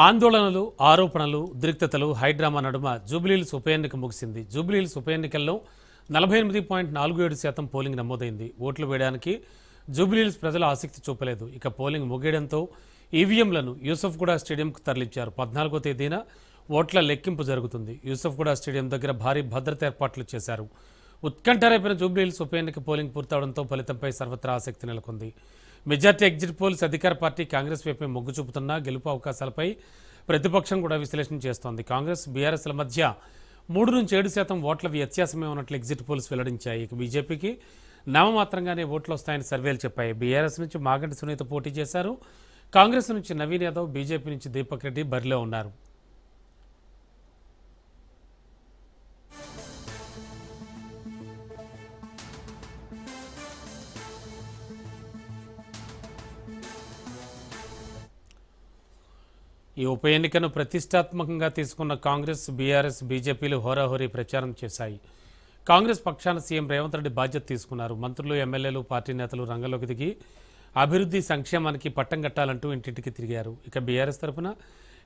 ఆందోళనలు, ఆరోపణలు, ఉద్రిక్తతలు, హైడ్రామా నడుమ జూబ్లీహిల్స్ ఉప ఎన్నిక ముగిసింది. జూబ్లీహిల్స్ ఉప ఎన్నికల్లో 48.47% పోలింగ్ నమోదైంది. ఓట్లు వేయడానికి జూబ్లీహిల్స్ ప్రజలు ఆసక్తి చూపలేదు. ఇక పోలింగ్ ముగియడంతో ఈవీఎంలను యూసఫ్గూడ స్టేడియంకు తరలించారు. 14వ తేదీన ఓట్ల లెక్కింపు జరుగుతుంది. యూసఫ్గూడ స్టేడియం దగ్గర భారీ భద్రత ఏర్పాట్లు చేశారు. ఉత్కంఠ రేపిన జూబ్లీహిల్స్ ఉప ఎన్నిక పోలింగ్ పూర్తవడంతో ఫలితంపై సర్వత్రా ఆసక్తి నెలకొంది. మెజార్టీ ఎగ్జిట్ పోల్స్ అధికార పార్టీ కాంగ్రెస్ వైపే మొగ్గు చూపుతున్నా గెలుపు అవకాశాలపై ప్రతిపక్షం కూడా విశ్లేషణ చేస్తోంది. కాంగ్రెస్, బీఆర్ఎస్ల మధ్య 3 నుంచి 7% ఓట్ల వ్యత్యాసమే ఉన్నట్లు ఎగ్జిట్ పోల్స్ వెల్లడించాయి. ఇక బీజేపీకి నామమాత్రంగానే ఓట్లు వస్తాయని సర్వేలు చెప్పాయి. బీఆర్ఎస్ నుంచి మాగంటి సునీత పోటీ చేశారు. కాంగ్రెస్ నుంచి నవీన్ యాదవ్, బీజేపీ నుంచి దీపక్ రెడ్డి బరిలో ఉన్నారు. ఈ ఉప ఎన్నికను ప్రతిష్టాత్మకంగా తీసుకున్న కాంగ్రెస్, బీఆర్ఎస్, బీజేపీలు హోరాహోరీ ప్రచారం చేశాయి. కాంగ్రెస్ పక్షాన సీఎం రేవంత్ రెడ్డి బాధ్యత తీసుకున్నారు. మంత్రులు, ఎమ్మెల్యేలు, పార్టీ నేతలు రంగంలోకి దిగి అభివృద్ధి, సంక్షేమానికి పట్టం కట్టాలంటూ ఇంటింటికి తిరిగారు. ఇక బీఆర్ఎస్ తరఫున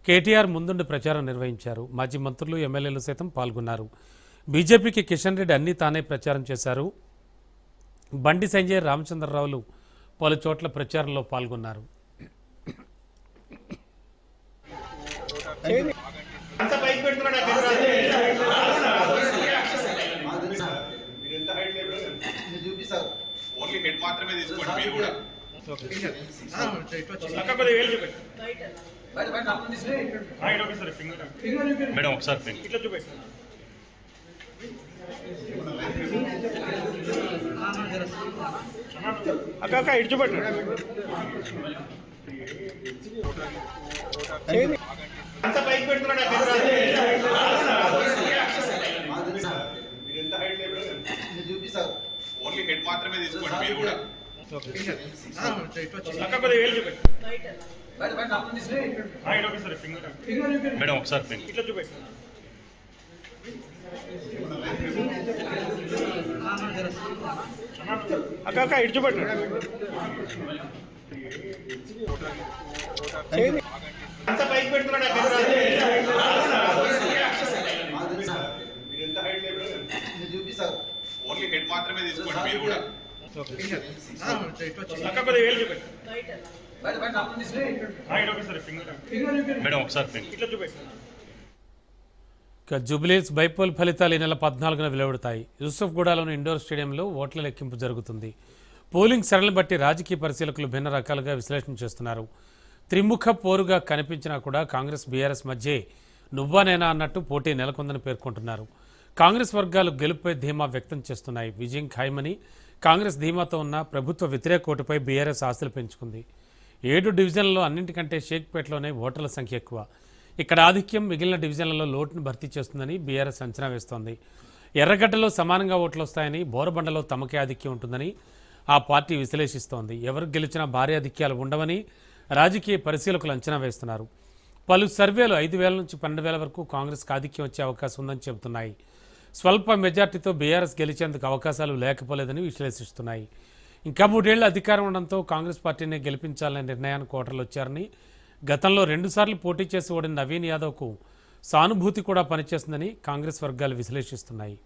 కేటీఆర్ ముందుండి ప్రచారం నిర్వహించారు. మాజీ మంత్రులు, ఎమ్మెల్యేలు సైతం పాల్గొన్నారు. బీజేపీకి కిషన్ రెడ్డి అన్నీ తానే ప్రచారం చేశారు. బండి సంజయ్, రామచంద్రరావులు పలు చోట్ల ప్రచారంలో పాల్గొన్నారు. ఓన్లీ హెడ్ మాత్రమే తీసుకోండి మీరు కూడా. మేడం ఒకసారి అక్క ఇటు చూపెట్టు. అంత పైకి పెడుతున్నాడు. ఓన్లీ హెడ్ మాత్రమే తీసుకోండి మీరు కూడా. మేడం ఒకసారి ఇట్లా చూపెట్టు. అక్క ఇటు చూపెట్టు. అంత పైకి పెడుతున్నాడు. ఓన్లీ హెడ్ మాత్రమే తీసుకోండి మీరు కూడా. మేడం ఒకసారి ఇట్లా చూపెట్టు. జూబ్లీహిల్స్ బైపోల్ ఫలితాలు ఈ నెల 14న వెలువడతాయి. యూసఫ్గూడలోని ఇండోర్ స్టేడియంలో ఓట్ల లెక్కింపు జరుగుతుంది. పోలింగ్ సరళిని బట్టి రాజకీయ పరిశీలకులు భిన్న రకాలుగా విశ్లేషణ చేస్తున్నారు. త్రిముఖ పోరుగా కనిపించినా కూడా కాంగ్రెస్, బీఆర్ఎస్ మధ్య నువ్వా నేనా అన్నట్టు పోటీ నెలకొందని పేర్కొంటున్నారు. కాంగ్రెస్ వర్గాలు గెలుపుపై ధీమా వ్యక్తం చేస్తున్నాయి. విజయం ఖాయమని కాంగ్రెస్ ధీమాతో ఉన్న ప్రభుత్వ వ్యతిరేక ఓటుపై బీఆర్ఎస్ ఆశలు పెంచుకుంది. 7 డివిజన్లలో అన్నింటికంటే షేక్పేటలోనే ఓటర్ల సంఖ్య ఎక్కువ. ఇక్కడ ఆధిక్యం మిగిలిన డివిజన్లలో లోటును భర్తీ చేస్తుందని బీఆర్ఎస్ అంచనా వేస్తోంది. ఎర్రగడ్డలో సమానంగా ఓట్లు వస్తాయని, బోరబండలో తమకే ఆధిక్యం ఉంటుందని ఆ పార్టీ విశ్లేషిస్తోంది. ఎవరు గెలిచినా భారీ ఆధిక్యాలు ఉండవని రాజకీయ పరిశీలకులు అంచనా వేస్తున్నారు. పలు సర్వేలు 5,000 నుంచి 12,000 వరకు కాంగ్రెస్కి ఆధిక్యం వచ్చే అవకాశం ఉందని చెబుతున్నాయి. స్వల్ప మెజార్టీతో బీఆర్ఎస్ గెలిచేందుకు అవకాశాలు లేకపోలేదని విశ్లేషిస్తున్నాయి. ఇంకా 3 ఏళ్ల అధికారం ఉండడంతో కాంగ్రెస్ పార్టీని గెలిపించాలనే నిర్ణయానికి ఓటర్లు వచ్చారని, గతంలో 2 సార్లు పోటీ చేసి ఓడిన నవీన్ యాదవ్కు సానుభూతి కూడా పనిచేస్తుందని కాంగ్రెస్ వర్గాలు విశ్లేషిస్తున్నాయి.